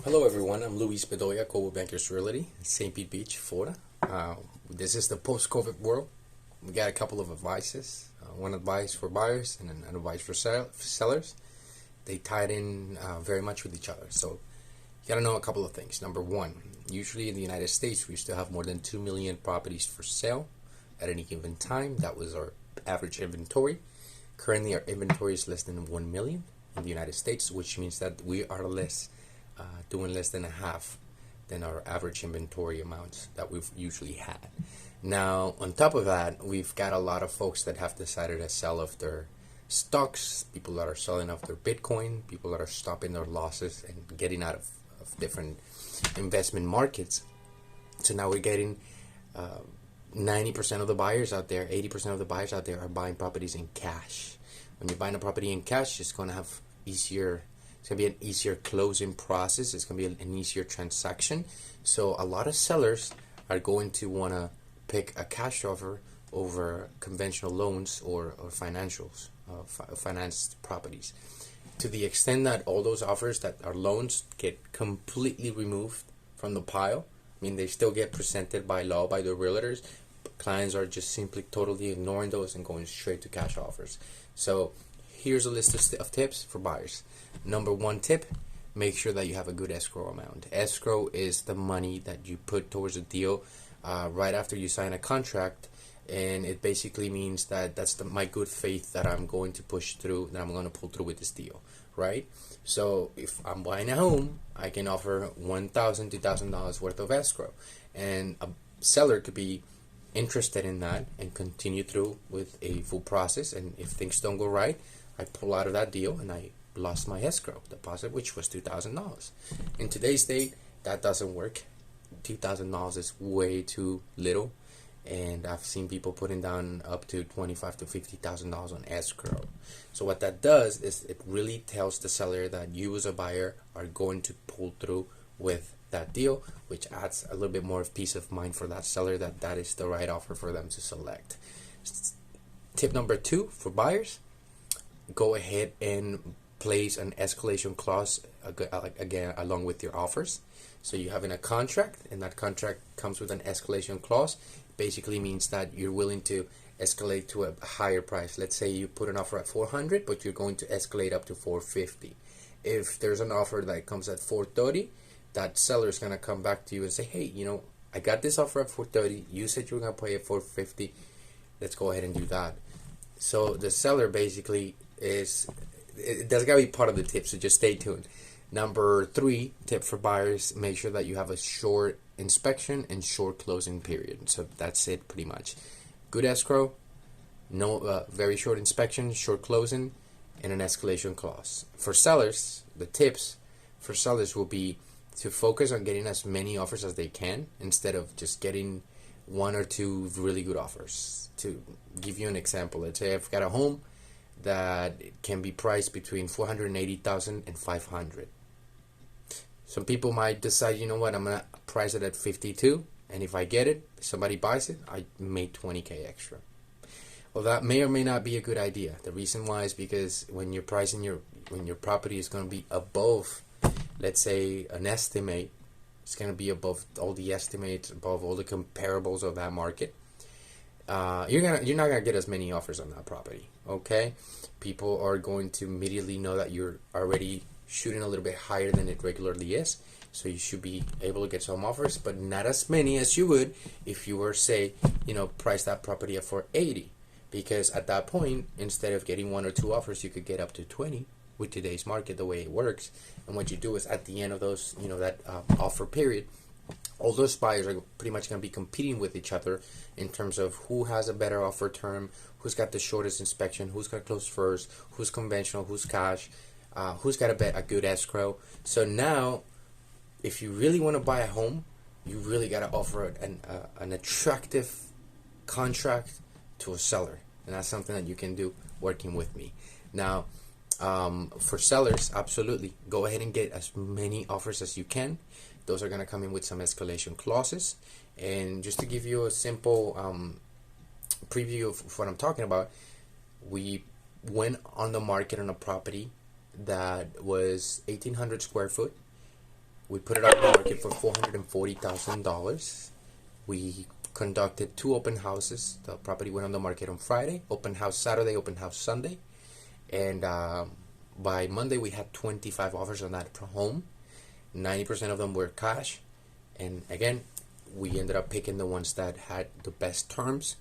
Hello everyone, I'm Luis Bedoya, Global Bankers Realty, St. Pete Beach, Florida. This is the post-COVID world. We got a couple of advices. One advice for buyers and an advice for sellers. They tied in very much with each other. So you got to know a couple of things. Number one, usually in the United States, we used to have more than 2 million properties for sale at any given time. That was our average inventory. Currently, our inventory is less than 1 million in the United States, which means that we are doing less than a half than our average inventory amounts that we've usually had. Now, on top of that, we've got a lot of folks that have decided to sell off their stocks, people that are selling off their Bitcoin, people that are stopping their losses and getting out of different investment markets. So now we're getting 90% of the buyers out there, 80% of the buyers out there are buying properties in cash. When you're buying a property in cash, it's going to have it's going to be an easier closing process. It's going to be an easier transaction. So a lot of sellers are going to want to pick a cash offer over conventional loans or financials, financed properties. To the extent that all those offers that are loans get completely removed from the pile, I mean, they still get presented by law by the realtors. Clients are just simply totally ignoring those and going straight to cash offers. So here's a list of tips for buyers. Number one tip, make sure that you have a good escrow amount. Escrow is the money that you put towards a deal right after you sign a contract, and it basically means that that's my good faith that I'm going to push through, that I'm going to pull through with this deal, right? So if I'm buying a home, I can offer $1,000, $2,000 worth of escrow, and a seller could be interested in that and continue through with a full process. And if things don't go right, I pull out of that deal and I lost my escrow deposit, which was $2,000. In today's date, that doesn't work. $2,000 is way too little, and I've seen people putting down up to $25,000 to $50,000 on escrow. So what that does is it really tells the seller that you as a buyer are going to pull through with that deal, which adds a little bit more of peace of mind for that seller that that is the right offer for them to select. Tip number two for buyers, go ahead and place an escalation clause again along with your offers. So you have in a contract, and that contract comes with an escalation clause. Basically means that you're willing to escalate to a higher price. Let's say you put an offer at 400, but you're going to escalate up to 450. If there's an offer that comes at 430, that seller is going to come back to you and say, hey, I got this offer at 430. You said you were going to pay at 450. Let's go ahead and do that. So the seller basically that's got to be part of the tip, so just stay tuned. Number three tip for buyers, make sure that you have a short inspection and short closing period. So that's it pretty much. Good escrow, no very short inspection, short closing, and an escalation clause. For sellers, the tips for sellers will be to focus on getting as many offers as they can instead of just getting one or two really good offers. To give you an example, let's say I've got a home that can be priced between $480,000 and $500,000. Some people might decide, I'm gonna price it at 52, and if I get it, somebody buys it, I made 20K extra. Well, that may or may not be a good idea. The reason why is because when you're pricing when your property is going to be above, let's say an estimate, it's going to be above all the estimates, above all the comparables of that market. You're not gonna get as many offers on that property. Okay, people are going to immediately know that you're already shooting a little bit higher than it regularly is. So you should be able to get some offers, but not as many as you would if you were, say, price that property at 480. Because at that point, instead of getting one or two offers, you could get up to 20 with today's market, the way it works. And what you do is at the end of those, that offer period, all those buyers are pretty much going to be competing with each other in terms of who has a better offer term, who's got the shortest inspection, who's going to close first, who's conventional, who's cash, who's got a good escrow. So now, if you really want to buy a home, you really got to offer an attractive contract to a seller, and that's something that you can do working with me. Now, for sellers, absolutely, go ahead and get as many offers as you can. Those are going to come in with some escalation clauses. And just to give you a simple preview of what I'm talking about, we went on the market on a property that was 1,800 square foot We put it on the market for $440,000. We conducted 2 open houses. The property went on the market on Friday, open house Saturday, open house Sunday, and by Monday we had 25 offers on that home. 90% of them were cash, and again, we ended up picking the ones that had the best terms.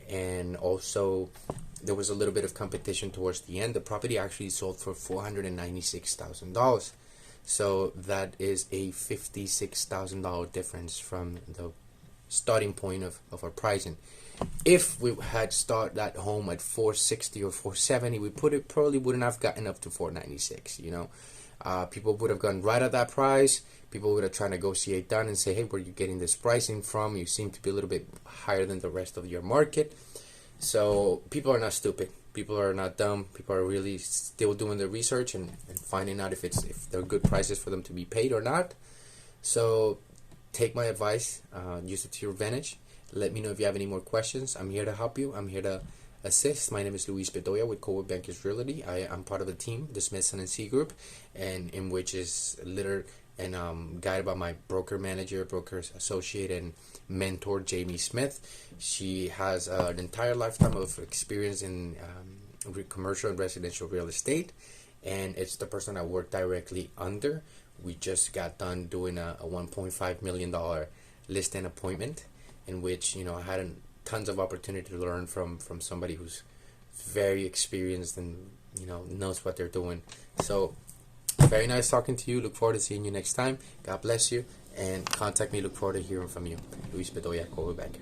And also there was a little bit of competition towards the end. The property actually sold for $496,000, so that is a $56,000 difference from the starting point of our pricing. If we had started that home at 460 or 470, we probably wouldn't have gotten up to 496. People would have gone right at that price. People would have tried to negotiate down and say, hey, where are you getting this pricing from? You seem to be a little bit higher than the rest of your market. So people are not stupid. People are not dumb. People are really still doing their research and finding out if they're good prices for them to be paid or not. So take my advice, use it to your advantage. Let me know if you have any more questions. I'm here to help you. I'm here to assist. My name is Bedoya with Coldwell Bankers Realty. I'm part of the team, the Smith & C Group, and in which is littered and guided by my broker manager, broker associate, and mentor, Jamie Smith. She has an entire lifetime of experience in commercial and residential real estate, and it's the person I work directly under. We just got done doing a $1.5 million listing appointment, in which I had tons of opportunity to learn from somebody who's very experienced and knows what they're doing. So very nice talking to you. Look forward to seeing you next time. God bless you, and contact me. Look forward to hearing from you. Luis Bedoya, Coldwell Banker.